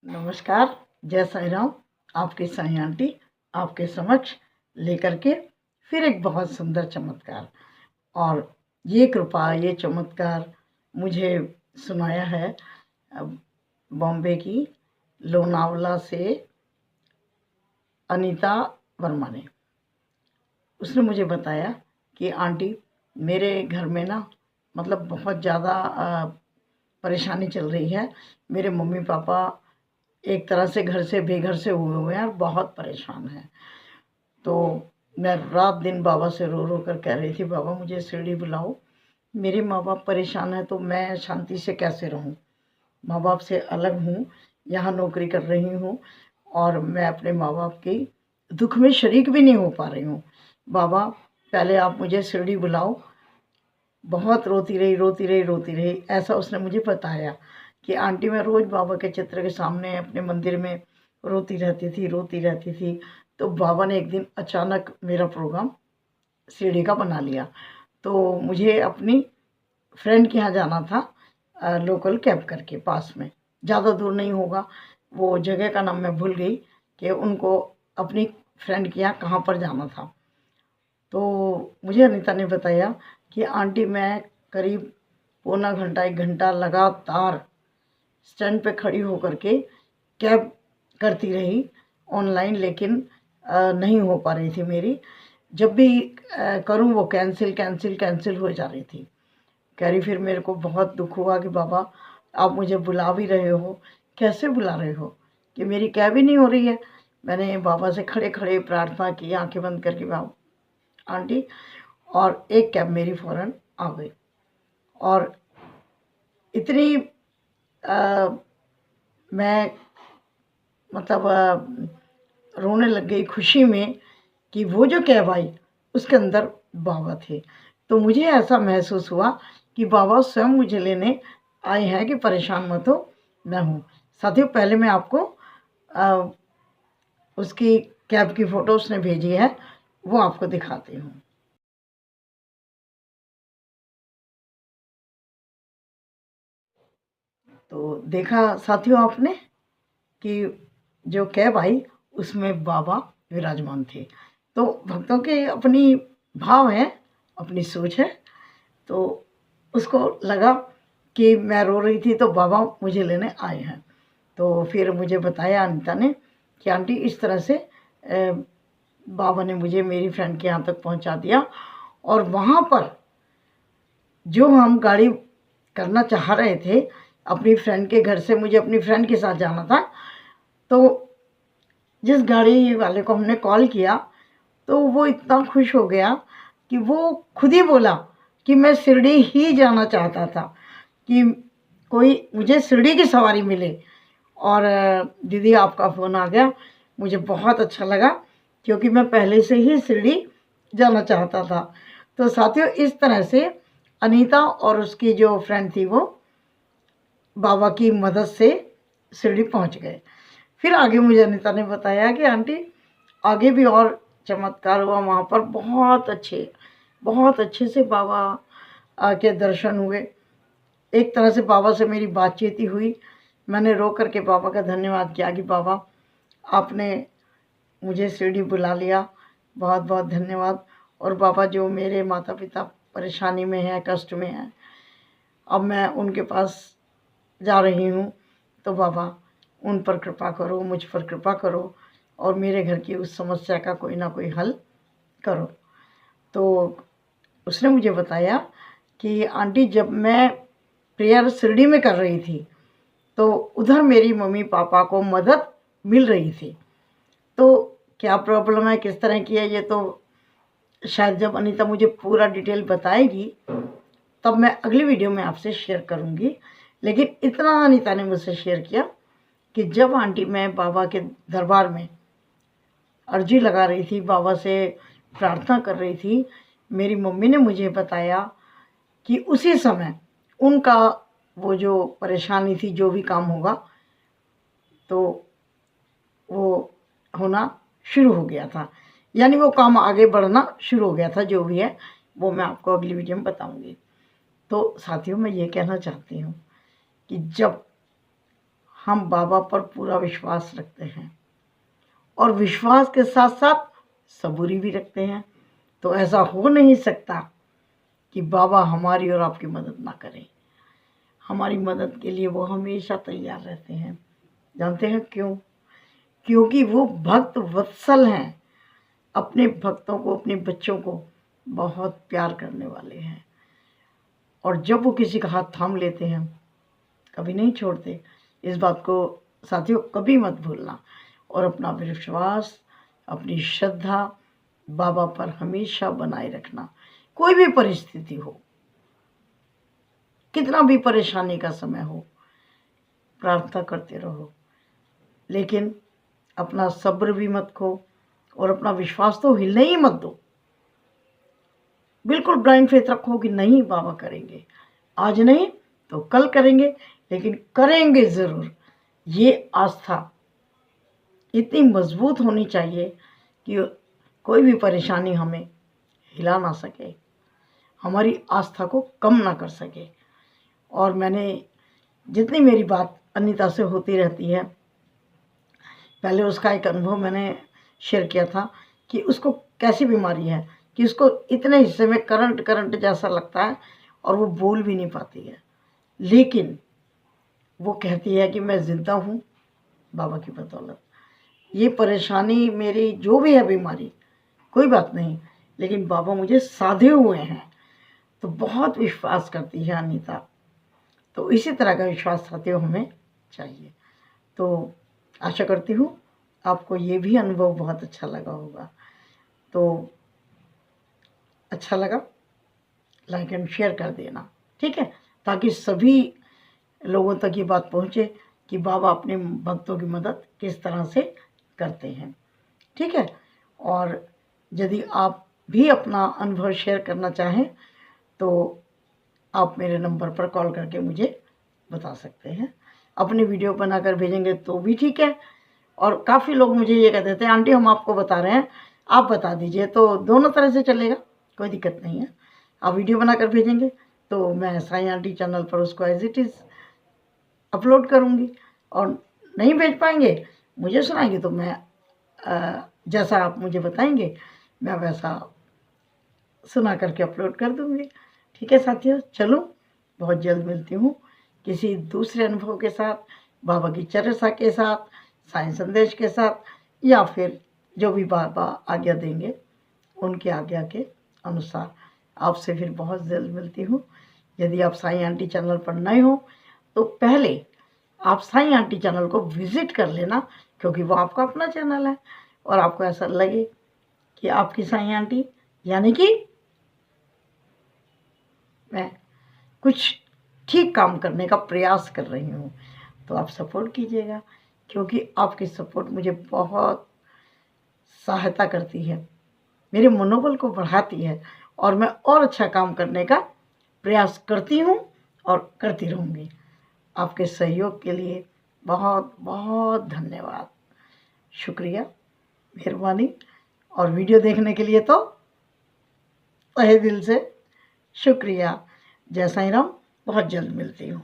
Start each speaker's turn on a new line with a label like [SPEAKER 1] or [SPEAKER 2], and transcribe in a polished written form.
[SPEAKER 1] नमस्कार, जय साईं राम। आपकी साईं आंटी आपके समक्ष लेकर के फिर एक बहुत सुंदर चमत्कार। और ये कृपा, ये चमत्कार मुझे सुनाया है बॉम्बे की लोनावला से अनीता वर्मा ने। उसने मुझे बताया कि आंटी मेरे घर में ना मतलब बहुत ज़्यादा परेशानी चल रही है। मेरे मम्मी पापा एक तरह से घर से बेघर से हुए हैं और बहुत परेशान हैं। तो मैं रात दिन बाबा से रो रो कर कह रही थी, बाबा मुझे शिरडी बुलाओ, मेरे माँ बाप परेशान हैं तो मैं शांति से कैसे रहूं। माँ बाप से अलग हूँ, यहाँ नौकरी कर रही हूँ और मैं अपने माँ बाप के दुख में शरीक भी नहीं हो पा रही हूँ। बाबा पहले आप मुझे शिरडी बुलाओ। बहुत रोती रही रोती रही रोती रही। ऐसा उसने मुझे बताया कि आंटी मैं रोज़ बाबा के चित्र के सामने अपने मंदिर में रोती रहती थी। तो बाबा ने एक दिन अचानक मेरा प्रोग्राम शिरडी का बना लिया। तो मुझे अपनी फ्रेंड के यहाँ जाना था, लोकल कैब करके पास में, ज़्यादा दूर नहीं होगा। वो जगह का नाम मैं भूल गई कि उनको अपनी फ्रेंड के यहाँ कहाँ पर जाना था। तो मुझे अनीता ने बताया कि आंटी मैं करीब पौना घंटा 1 घंटा लगातार स्टैंड पे खड़ी होकर के कैब करती रही ऑनलाइन, लेकिन नहीं हो पा रही थी मेरी। जब भी करूं वो कैंसिल हो जा रही थी। कह रही फिर मेरे को बहुत दुख हुआ कि बाबा आप मुझे बुला भी रहे हो, कैसे बुला रहे हो कि मेरी कैब ही नहीं हो रही है। मैंने बाबा से खड़े खड़े प्रार्थना की, आंखें बंद करके, बाबा आंटी, और एक कैब मेरी फ़ौरन आ गई। और इतनी मैं मतलब रोने लग गई खुशी में कि वो जो कैब आई उसके अंदर बाबा थे। तो मुझे ऐसा महसूस हुआ कि बाबा स्वयं मुझे लेने आए हैं कि परेशान मत हो, मैं हूँ। साथियों पहले मैं आपको उसकी कैब की फ़ोटो उसने भेजी है, वो आपको दिखाती हूँ। तो देखा साथियों आपने कि जो कैब आई उसमें बाबा विराजमान थे। तो भक्तों के अपनी भाव है, अपनी सोच है। तो उसको लगा कि मैं रो रही थी तो बाबा मुझे लेने आए हैं। तो फिर मुझे बताया अनीता ने कि आंटी इस तरह से बाबा ने मुझे मेरी फ्रेंड के यहाँ तक पहुँचा दिया। और वहाँ पर जो हम गाड़ी करना चाह रहे थे अपनी फ्रेंड के घर से, मुझे अपनी फ्रेंड के साथ जाना था। तो जिस गाड़ी वाले को हमने कॉल किया तो वो इतना खुश हो गया कि वो खुद ही बोला कि मैं शिरडी ही जाना चाहता था, कि कोई मुझे शिरडी की सवारी मिले। और दीदी आपका फ़ोन आ गया, मुझे बहुत अच्छा लगा क्योंकि मैं पहले से ही शिरडी जाना चाहता था। तो साथियों इस तरह से अनीता और उसकी जो फ्रेंड थी वो बाबा की मदद से शिरडी पहुंच गए। फिर आगे मुझे अनीता ने बताया कि आंटी आगे भी और चमत्कार हुआ वहाँ पर। बहुत अच्छे से बाबा के दर्शन हुए। एक तरह से बाबा से मेरी बातचीत ही हुई। मैंने रो करके बाबा का धन्यवाद किया कि बाबा आपने मुझे शिरडी बुला लिया, बहुत बहुत धन्यवाद। और बाबा जो मेरे माता पिता परेशानी में हैं, कष्ट में हैं, अब मैं उनके पास जा रही हूँ, तो बाबा उन पर कृपा करो, मुझ पर कृपा करो और मेरे घर की उस समस्या का कोई ना कोई हल करो। तो उसने मुझे बताया कि आंटी जब मैं प्रेयर शिरडी में कर रही थी तो उधर मेरी मम्मी पापा को मदद मिल रही थी। तो क्या प्रॉब्लम है, किस तरह की है, ये तो शायद जब अनीता मुझे पूरा डिटेल बताएगी तब मैं अगली वीडियो में आपसे शेयर करूँगी। लेकिन इतना अनीता ने मुझसे शेयर किया कि जब आंटी मैं बाबा के दरबार में अर्जी लगा रही थी, बाबा से प्रार्थना कर रही थी, मेरी मम्मी ने मुझे बताया कि उसी समय उनका वो जो परेशानी थी, जो भी काम होगा तो वो होना शुरू हो गया था, यानी वो काम आगे बढ़ना शुरू हो गया था। जो भी है वो मैं आपको अगली वीडियो में बताऊंगी। तो साथियों मैं ये कहना चाहती हूँ कि जब हम बाबा पर पूरा विश्वास रखते हैं और विश्वास के साथ साथ सबूरी भी रखते हैं, तो ऐसा हो नहीं सकता कि बाबा हमारी और आपकी मदद ना करें। हमारी मदद के लिए वो हमेशा तैयार रहते हैं। जानते हैं क्यों? क्योंकि वो भक्त वत्सल हैं, अपने भक्तों को, अपने बच्चों को बहुत प्यार करने वाले हैं। और जब वो किसी का हाथ थाम लेते हैं, कभी नहीं छोड़ते। इस बात को साथियों कभी मत भूलना और अपना विश्वास, अपनी श्रद्धा बाबा पर हमेशा बनाए रखना। कोई भी परिस्थिति हो, कितना भी परेशानी का समय हो, प्रार्थना करते रहो, लेकिन अपना सब्र भी मत खो और अपना विश्वास तो हिलने ही मत दो। बिल्कुल ब्लाइंड फेथ रखो कि नहीं बाबा करेंगे, आज नहीं तो कल करेंगे, लेकिन करेंगे ज़रूर। ये आस्था इतनी मजबूत होनी चाहिए कि कोई भी परेशानी हमें हिला ना सके, हमारी आस्था को कम ना कर सके। और मैंने जितनी मेरी बात अनीता से होती रहती है, पहले उसका एक अनुभव मैंने शेयर किया था कि उसको कैसी बीमारी है कि उसको इतने हिस्से में करंट जैसा लगता है और वो बोल भी नहीं पाती है, लेकिन वो कहती है कि मैं ज़िंदा हूँ बाबा की बदौलत। ये परेशानी मेरी जो भी है बीमारी, कोई बात नहीं, लेकिन बाबा मुझे साधे हुए हैं। तो बहुत विश्वास करती है अनीता। तो इसी तरह का विश्वास साथियों हमें चाहिए। तो आशा करती हूँ आपको ये भी अनुभव बहुत अच्छा लगा होगा। तो अच्छा लगा लाइक एंड शेयर कर देना, ठीक है, ताकि सभी लोगों तक ये बात पहुँचे कि बाबा अपने भक्तों की मदद किस तरह से करते हैं, ठीक है। और यदि आप भी अपना अनुभव शेयर करना चाहें तो आप मेरे नंबर पर कॉल करके मुझे बता सकते हैं। अपनी वीडियो बनाकर भेजेंगे तो भी ठीक है। और काफ़ी लोग मुझे ये कह देते हैं आंटी हम आपको बता रहे हैं, आप बता दीजिए, तो दोनों तरह से चलेगा, कोई दिक्कत नहीं है। आप वीडियो बनाकर भेजेंगे तो मैं साईं आंटी चैनल पर उसको एज इट इज़ अपलोड करूँगी, और नहीं भेज पाएंगे, मुझे सुनाएंगे तो मैं जैसा आप मुझे बताएंगे मैं वैसा सुना करके अपलोड कर दूँगी, ठीक है साथियों। चलो बहुत जल्द मिलती हूँ किसी दूसरे अनुभव के साथ, बाबा की चर्चा के साथ, साईं संदेश के साथ, या फिर जो भी बाबा आज्ञा देंगे उनके आज्ञा के अनुसार आपसे फिर बहुत जल्द मिलती हूँ। यदि आप साईं आंटी चैनल पर नए हो तो पहले आप साईं आंटी चैनल को विज़िट कर लेना, क्योंकि वो आपका अपना चैनल है और आपको ऐसा लगे कि आपकी साईं आंटी यानी कि मैं कुछ ठीक काम करने का प्रयास कर रही हूँ, तो आप सपोर्ट कीजिएगा, क्योंकि आपकी सपोर्ट मुझे बहुत सहायता करती है, मेरे मनोबल को बढ़ाती है और मैं और अच्छा काम करने का प्रयास करती हूँ और करती रहूँगी। आपके सहयोग के लिए बहुत बहुत धन्यवाद, शुक्रिया, मेहरबानी। और वीडियो देखने के लिए तो तहे दिल से शुक्रिया। जय साईं राम। बहुत जल्द मिलती हूँ।